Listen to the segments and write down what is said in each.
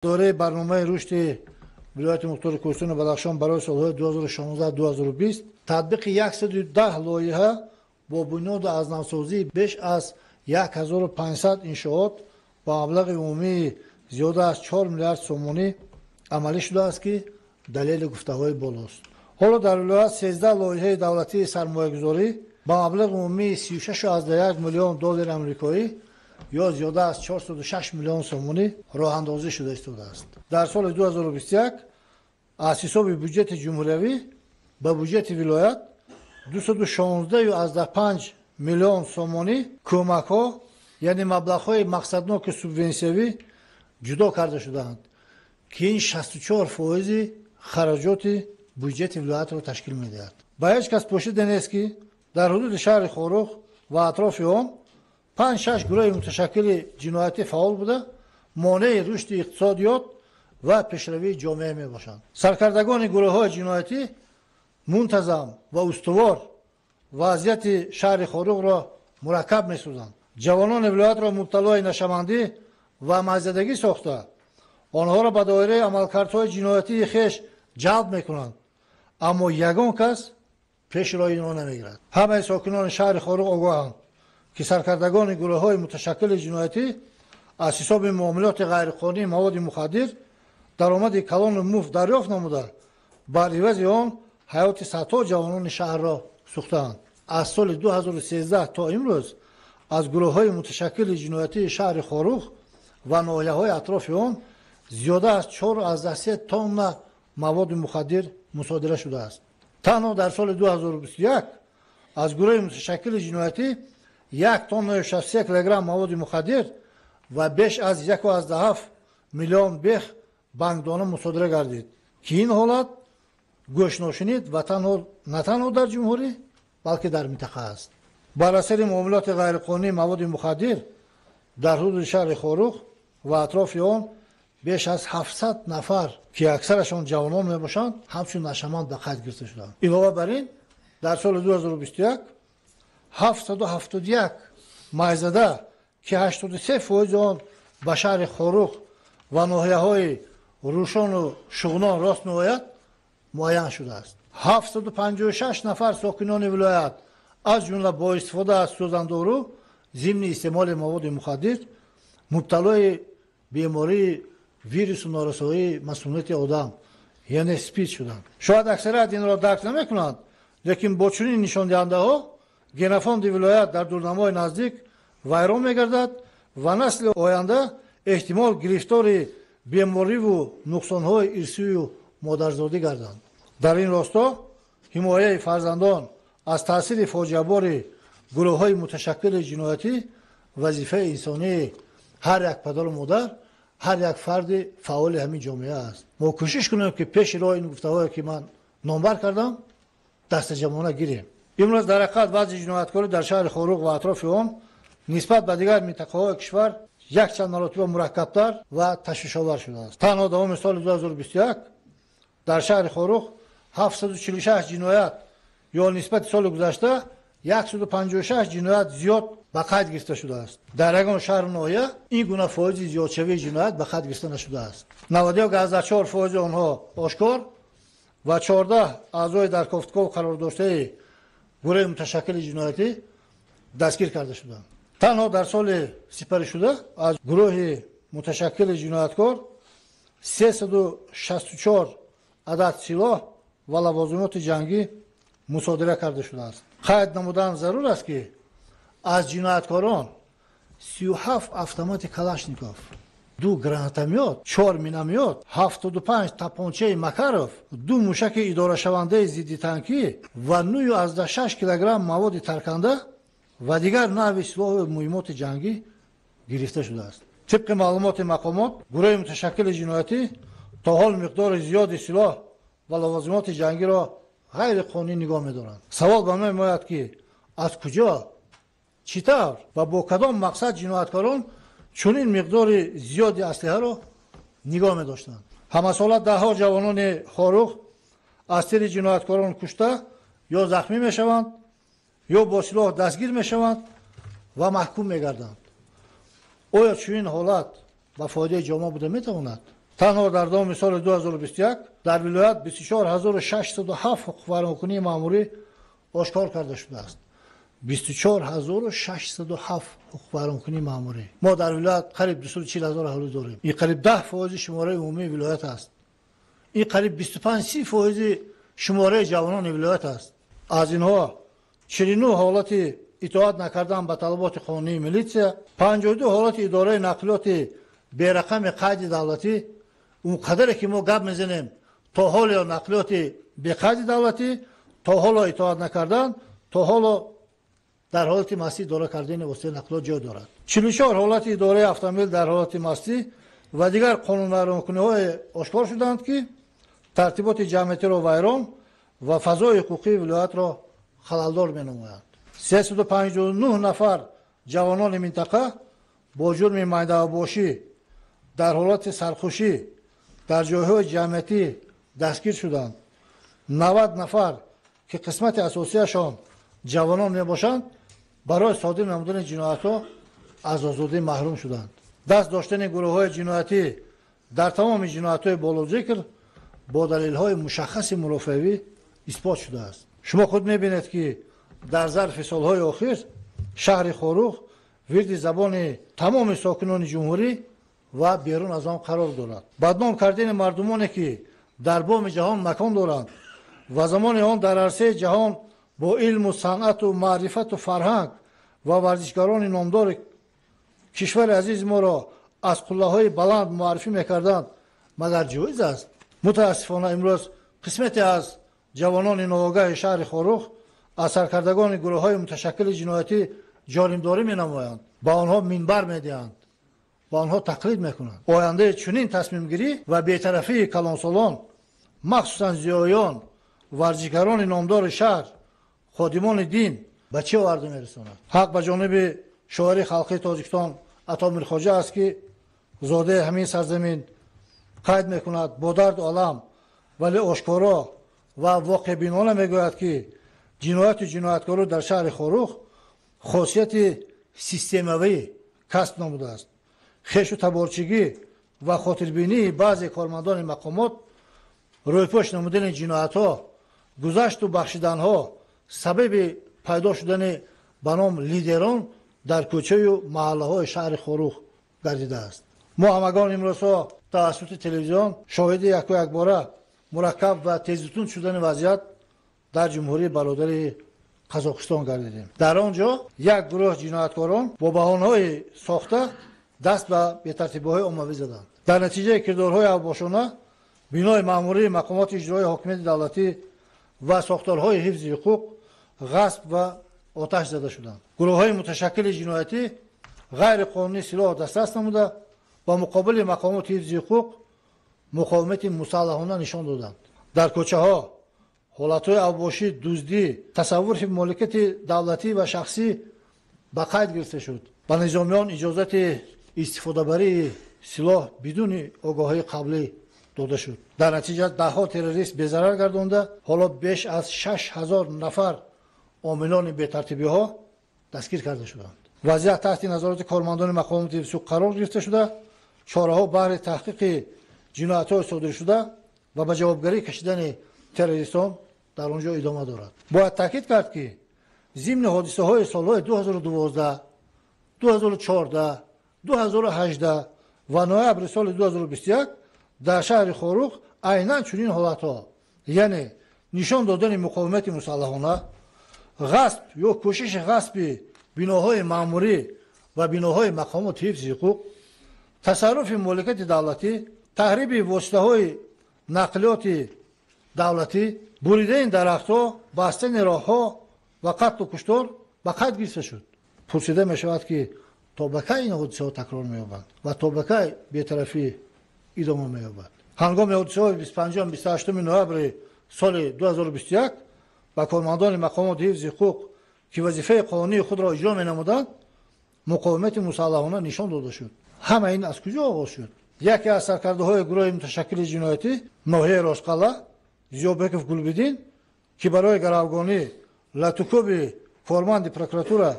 دوره برنامه رشد ولایت مختار کوهستان بدخشان برای سالهای 2016-2020 تطبیق 110 لایحه با بنیاد از نوسازی بیش از 1500 انشاءات با مبلغ عمومی زیاده از 4 میلیارد سومانی عملی شده است که دلیل گفته‌های بالاست. حالا در ولایت 13 لایحه دولتی سرمایه‌گذاری با مبلغ عمومی 36.1 میلیون دلار آمریکایی یا زیاده از 406 میلیون سومانی راه اندازی شده است. در سال 2021 از حساب بودجت جمهوری به بودجت ولایت 216.5 میلیون سومانی کمک‌ها یعنی مبلغ‌های مقصدناک سوبسیدی جدا کرده شدند که این 64% خراجات بودجت ولایت را تشکیل می‌دهد. با هیچ کس پوشیده نیست که در حدود شهر خاروخ و اطراف آن 5-6 گروه متشکل جنایتی فعال بوده مانع رشد اقتصادیات و پیشروی جامعه می باشند. سرکردگان گروه‌های جنایتی منتظم و استوار وضعیت شهر خاروخ را مرکب می سازند. جوانان ولایت را مبتلای نشمندی و مزدگی ساخته آنها را به دایره عملکردهای جنایتی خویش جلب می کنند، اما یگان کس پیش روی آنها نمیگیرد. همه ساکنان شهر خاروخ آگاهند که سرکردگان گروه‌های متشکل جنایتی از حساب معاملات غیرقانونی مواد مخدر درآمد کلان مفت دریافت نموده بر عوض آن حیات صدها جوانان شهر را سوختند. از سال 2013 تا امروز از گروه‌های متشکل جنایتی شهر خاروخ و ناحیه‌های اطراف آن زیاده از 4.3 تن مواد مخدر مصادره شده است. تنها در سال 2021 از گروه متشکل جنایتی 1 تن 63 کیلوگرم مواد مخدر و بیش از 1.7 میلیون بیخ بانکدانه مصادره گردید که این حالت گوش نشنید و نه تنها در جمهوری بلکه در منطقه است. بر اثر معاملات غیرقانونی مواد مخدر در حدود شهر خاروخ و اطراف آن بیش از 700 نفر که اکثرشان جوانان می باشند همچون نشمند به قید گرفته شدند. علاوه بر این در سال 2021 771 مایزده که 83% آن به شهر خاروخ و ناحیه‌های روشان و شغنان راست می‌آید معین شده است. 756 نفر ساکنان ولایت از جمله با استفاده از سوزندارو ضمن استعمال مواد مخدر مبتلای بیماری ویروس و نارسایی مسمومیت آدم یعنی اسپید شدند. شاید اکثریت این را درک نمی‌کنند، لیکن با چنین نشان دهنده‌ها گنفاند ولایت در دورنمای نزدیک ویران می‌گردد و نسل آینده احتمال گرفتار بیماری و نقصان‌های ارثی و مادرزادی گردند. در این راستا حمایت فرزندان از تاثیر فاجعه‌بار گروه‌های متشکل جنایتی وظیفه انسانی هر یک پدر و مادر، هر یک فرد فعال همین جامعه است. ما کوشش کنیم که پیش راه این گفته‌هایی که من نامبر کردم دست جمعانه گیریم. امروز در حقیقت وضع جنایتکاری در شهر خاروخ و اطراف آن نسبت به دیگر منطقه‌های کشور یک چند مراتب مرکب‌تر و تشویش‌آور شده است. تنها دوام سال 2021 در شهر خاروخ 746 جنایت یا نسبت سال گذشته 156 جنایت زیاد به قید گرفته شده است. در یگان شهر ناحیه این گونه فایز زیادشوی جنایت به قید گرفته نشده است. 92.4% آنها آشکار و 14 اعضای در کافتکار قرار داشته گروه متشکل جنایتی دستگیر کرده شدند. تنها در سال سپری شده از گروه متشکل جنایتکار 364 عدد سلاح و لوازمات جنگی مصادره کرده شده است. قید نمودن ضرور است که از جنایتکاران 37 اتومات کلاشنیکوف، 2 گرانتومیات، 4 مینومیات، 75 تپانچه مکاروف، 2 موشک اداره شونده ضد تانکی و 9.6 کیلوگرم مواد ترکنده و دیگر نوع سلاح و مهمات جنگی گرفته شده است. طبق معلومات مقامات گروه متشکل جنایتی تا حال مقدار زیادی سلاح و لوازمات جنگی را غیر قانونی نگاه می‌دارند. سوال به من می‌آید که از کجا، چطور و با کدام مقصد جنایتکاران چنین مقدار زیادی اسلحه را نگاه می‌داشتند؟ همه سال ده‌ها جوانان خاروخ از سر جنایتکاران کشته یا زخمی می‌شوند یا با سلاح دستگیر می‌شوند و محکوم می‌گردند. آیا چنین حالت به فایده جامعه بوده می‌تواند؟ танҳо дар давоми соли 2021 дар вилоят 24607 ҳуқуқбаронкунии маъмурӣ ошкор карда шудааст. 24607 ҳуқуқбаронкунии маъмурӣ. мо дар вилоят қариб 240000 аҳолӣ дорем. ин қариб 10% шумораи умумии вилоят аст. ин қариб 25% шумораи ҷавонони вилоят аст. аз инҳо 49 ҳолати итоат накардан ба талаботи қонунии милитсия, 52 ҳолати идораи нақлиёти берақами қайди давлатӣ, он қадаре ки мо гап мезанем, то ҳоло нақлиёти беқайди давлатӣ, то ҳоло итоат накардан, то ҳоло дар ҳолати мастӣ идора кардани воситаи нақлиёт ҷой дорад. 44 ҳолати идораи автомобил дар ҳолати мастӣ ва дигар қонунвайронкуниҳое ошкор шуданд ки тартиботи ҷамъиятиро вайрон ва фазои ҳуқуқии вилоятро халалдор менамоянд. 359 нафар ҷавонони минтақа бо ҷурми майдавбошӣ дар ҳолати сархушӣ дар ҷойҳои ҷамъиятӣ дастгир шуданд. 90 нафар ки қисмати асосияшон ҷавонон мебошанд, барои содир намудани ҷиноятҳо аз озодӣ маҳрум шуданд. даст доштани гурӯҳҳои ҷиноятӣ дар тамоми ҷиноятҳои болозикр бо далелҳои мушаххаси мурофиавӣ исбот шудааст. шумо худ мебинед ки дар зарфи солҳои охир шаҳри Хорух вирди забони тамоми сокинони ҷумҳурӣ ва берун аз он қарор дорад. бадном кардани мардумоне ки дар боми ҷаҳон макон доранд ва замони он дар арсаи ҷаҳон бо илму санъату маърифату фарҳанг ва варзишгарони номдори кишвари азизи моро аз қуллаҳои баланд муаррифӣ мекарданд, магар ҷоиз аст? мутаассифона имрӯз қисмате аз ҷавонони новогаҳи шаҳри Хорух аз саркардагони гурӯҳҳои муташаккили ҷиноятӣ ҷонимдорӣ менамоянд, ба онҳо минбар медиҳанд, ба онҳо тақлид мекунанд. ояндаи чунин тасмимгирӣ ва бетарафии калонсолон, махсусан зиёён, варзишгарони номдори шаҳр, ходимони дин ба чӣ оварда мерасонад? ҳақ ба ҷониби шоири халқии Тоҷикистон Ато Мирхоҷа аст ки зодаи ҳамин сарзамин қайд мекунад: бо дарду алам вале ошкоро ва воқеъбинона мегӯяд ки ҷинояту ҷинояткорӣ дар шаҳри Хорух хосияти системавӣ касб намудааст. хешу таборчигӣ ва хотирбинии баъзе кормандони мақомот рӯйпӯш намудани ҷиноятҳо, гузашту бахшиданҳо сабаби пайдо шудани ба ном лидерон дар кӯчаю маҳаллаҳои шаҳри Хорух гардидааст. мо ҳамагон имрӯзҳо тавассути телевизион шоҳиди яку якбора мураккаб ва тезитун шудани вазъият дар ҷумҳурии бародари Қазоқистон гардидем. дар он ҷо як гурӯҳ ҷинояткорон бо баҳонаҳои сохта даст ба бетартибиҳои оммавӣ заданд. дар натиҷаи кирдорҳои авбошона бинои маъмурии мақомоти иҷроии ҳокимияти давлатӣ ва сохторҳои ҳифзи ҳуқуқ ғасб ва оташ зада шуданд. гурӯҳҳои муташаккили ҷиноятӣ ғайриқонунӣ силоҳ дастрас намуда ба муқобили мақомоти ҳифзи ҳуқуқ муқовимати мусаллаҳона нишон доданд. дар кӯчаҳо ҳолатҳои авбошӣ, дуздӣ, тасаввури моликияти давлатӣ ва шахсӣ ба қайд гирифта шуд. ба низомиён иҷозати истифодабарии силоҳ бидуни огоҳии қаблӣ дода шуд. дар натиҷа даҳҳо террорист безарар гардонда, ҳоло беш аз 6000 нафар омилони бетартибиҳо дастгир карда шуданд. вазъият таҳти назороти кормандони мақомоти ҳифзи қарор гирифта шуда, чораҳо баҳри таҳқиқи ҷиноятҳои содиршуда ва ба ҷавобгарӣ кашидани террористон дар он ҷо идома дорад. бояд таъкид кард ки зимни ҳодисаҳои солҳои 2012, 2014, 2018 ва ноябри соли 2021 дар шаҳри Хорух айнан чунин ҳолатҳо, яъне нишон додани муқовимати мусаллаҳона, ғасб ё кӯшиши ғасби биноҳои маъмурӣ ва биноҳои мақомоти ҳифзи ҳуқуқ, тасарруфи моликияти давлатӣ, таҳриби воситаҳои нақлиёти давлатӣ, буридаи дарахтҳо, бастани роҳҳо ва қатлу куштор ба қайд гирифта шуд. пурсида мешавад ки то ба кай ин ҳодисаҳо такрор меёбанд ва то ба кай бетарафӣ идома меёбад? ҳангоми ҳодисаҳои 25-28 ноябри соли 2021 ба кормандони мақомоти ҳифзи ҳуқуқ ки вазифаи қонунии худро иҷро менамуданд, муқовимати мусаллаҳона нишон дода шуд. ҳама ин аз куҷо оғоз шуд? яке аз саркардаҳои гурӯҳи муташаккили ҷиноятӣ ноҳияи Ростқалъа, Зиёбеков Гулбидин, ки барои гаравгонӣ, латукӯби корманди прокуратура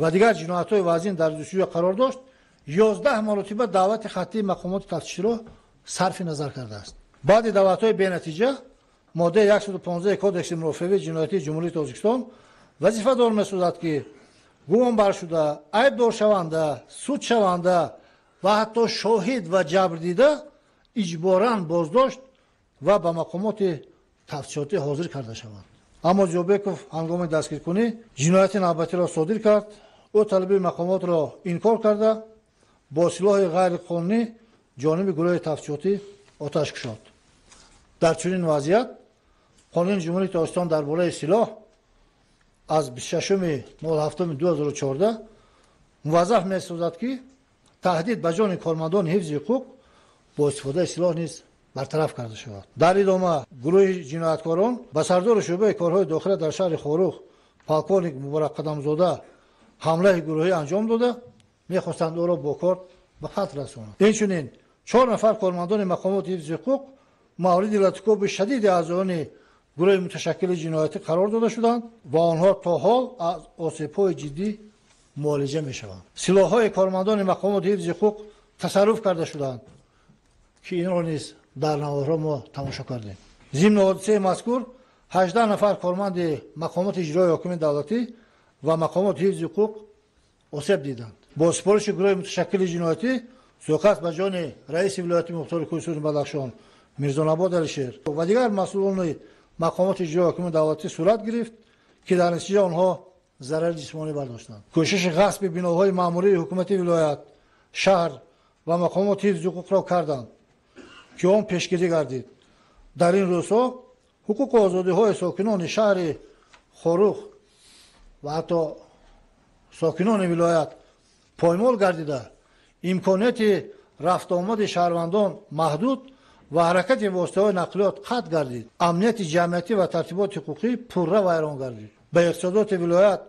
ва дигар ҷиноятҳои вазин дар ҷустуҷӯ қарор дошт, 11 маротиба даъвати хаттии мақомоти тафтиширо сарфи назар кардааст. баъди даъватҳои бенатиҷа моддаи 115 кодекси мурофиаи ҷиноятии ҷумҳурии Тоҷикистон вазифадор месозад ки гумонбаршуда, айбдоршаванда, судшаванда ва ҳатто шоҳид ва ҷабрдида иҷборан боздошт ва ба мақомоти тафтишотӣ ҳозир карда шаванд. аммо ҷобеков ҳангоми дастгиркунӣ ҷинояти навбатиро содир кард. ӯ талаби мақомотро инкор карда бо силоҳи ғайриқонунӣ ҷониби гурӯҳи тафтишотӣ оташ кушод. дар чунин вазъият қонуни ҷумҳурии Тоҷикистон дар бораи силоҳ аз 26 7 2014 муваззаф месозад ки таҳдид ба ҷони кормандони ҳифзи ҳуқуқ бо истифодаи силоҳ низ бартараф карда шавад. дар идома гурӯҳи ҷинояткорон ба сардори шӯъбаи корҳои дохила дар шаҳри Хорух полковник Муборак Қадамзода ҳамлаи гурӯҳӣ анҷом дода мехостанд ӯро бо кор ба қатл расонанд. инчунин 4 нафар кормандони мақомоти ҳифзи ҳуқуқ мавриди латикоби шадиди аъзоёни гурӯҳи муташаккили ҷиноятӣ қарор дода шуданд ва онҳо то ҳол аз осебҳои ҷиддӣ муолиҷа мешаванд. силоҳҳои кормандони мақомоти ҳифзи ҳуқуқ тасарруф карда шуданд ки инро низ дар наводҳо мо тамошо кардем. зимни ҳодисаи мазкур 18 нафар корманди мақомоти иҷрои ҳокими давлатӣ ва мақомоти ҳифзи ҳуқуқ осеб диданд. бо супориши гурӯҳи муташаккили ҷиноятӣ суйқаст ба ҷони раиси вилояти мухтори Кӯҳисуни Бадахшон Мирзонабод Алишер ва дигар масъулони мақомоти иҷрои ҳокими давлатӣ сурат гирифт ки дар натиҷа онҳо зарари ҷисмонӣ бардоштанд. кӯшиши ғасби биноҳои маъмурии ҳукумати вилоят, шаҳр ва мақомоти ҳифзи ҳуқуқро карданд ки он пешгирӣ гардид. дар ин рӯзҳо ҳуқуқу озодиҳои сокинони шаҳри Хорух ва ҳатто сокинони вилоят поймол гардида, имконияти рафтуомади шаҳрвандон маҳдуд ва ҳаракати воситаҳои нақлиёт қатъ гардид. амнияти ҷамъиятӣ ва тартиботи ҳуқуқӣ пурра вайрон гардид. ба иқтисодиёти вилоят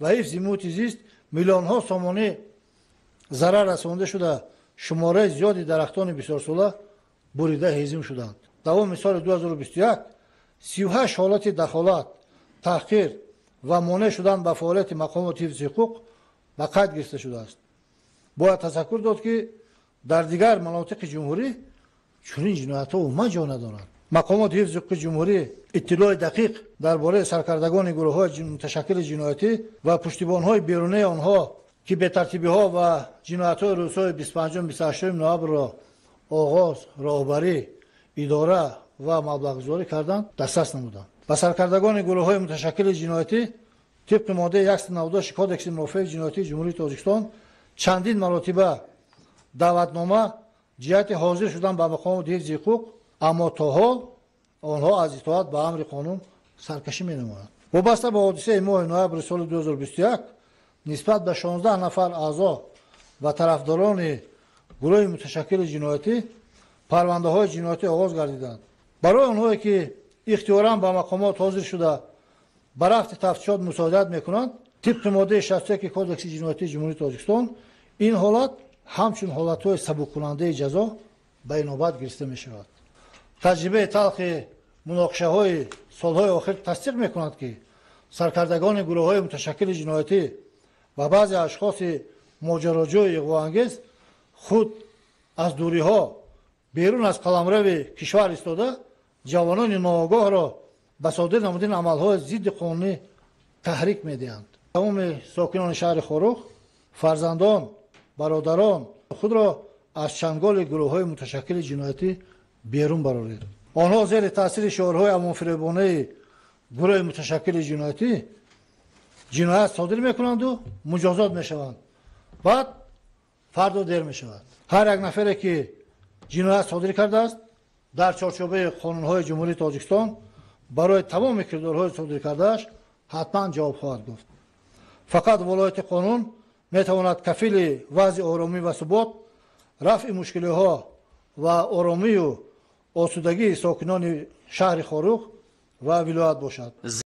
ва ҳифзи муҳити зист миллионҳо сомонӣ зарар расонда шуда шумораи зиёди дарахтони бисёрсола бурида ҳезим шуданд. давоми соли 2021 38 ҳолати дахолат, таҳқир ва монеъ шудан ба фаъолияти мақомоти ҳифзи ҳуқуқ ба қайд гирифта шудааст. бояд тазаккур дод ки дар дигар манотиқи ҷумҳурӣ чунин ҷиноятҳо умуман ҷой надоранд. мақомоти ҳифзи ҳуқуқи ҷумҳурӣ иттилои дақиқ дар бораи саркардагони гурӯҳҳои муташаккили ҷиноятӣ ва пуштибонҳои берунаи онҳо ки бетартибиҳо ва ҷиноятҳои рӯзҳои 25-28 ноябрро оғоз, роҳбарӣ, идора ва маблағгузорӣ карданд, дастрас намуданд. ба саркардагони гурӯҳҳои муташаккили ҷиноятӣ тибқи моддаи 198 кодекси мурофиаи ҷиноятии ҷумҳурии Тоҷикистон чандин маротиба даъватнома ҷиҳати ҳозир шудан ба мақомоти ҳифзи ҳуқуқ, аммо то ҳол онҳо аз итоат ба амри қонун саркашӣ менамоянд. вобаста ба ҳодисаи моҳи ноябри соли 2021 нисбат ба 16 нафар аъзо ва тарафдорони гурӯҳи муташаккили ҷиноятӣ парвандаҳои ҷиноятӣ оғоз гардиданд. барои онҳое ки ихтиёран ба мақомот ҳозир шуда ба рафти тафтишот мусоидат мекунанд, тибқи моддаи 61 кодекси ҷиноятии ҷумҳурии Тоҷикистон ин ҳолат ҳамчун ҳолатҳои сабуkkунандаи ҷазо ба инобат гирифта мешавад. таҷрибаи талхи муноқишаҳои солҳои охир тасдиқ мекунад ки саркардагони гурӯҳҳои муташаккили ҷиноятӣ ва баъзе ашхоси моҷароҷӯи иғвоангез худ аз дуриҳо берун аз қаламрави кишвар истода ҷавонони ноогоҳро ба содир намудани амалҳои зидди қонунӣ таҳрик медиҳанд. тамоми сокинони шаҳри Хорух фарзандон, бародарон худро аз чанголи гурӯҳҳои муташаккили ҷиноятӣ берун бароред. онҳо зери таъсири шиорҳои амонфиребонаи гурӯҳи муташаккили ҷиноятӣ ҷиноят содир мекунанду муҷозот мешаванд. баъд фардо дер мешавад. ҳар як нафаре ки ҷиноят содир кардааст дар чорчобаи қонунҳои ҷумҳурии Тоҷикистон барои тамоми кирдорҳои содир кардааш ҳатман ҷавоб хоҳад гуфт. фақат волояти қонун метавонад кафили вазъи оромӣ ва субот, рафъи мушкилиҳо ва оромию осудагии сокинони шаҳри Хорух ва вилоят бошад.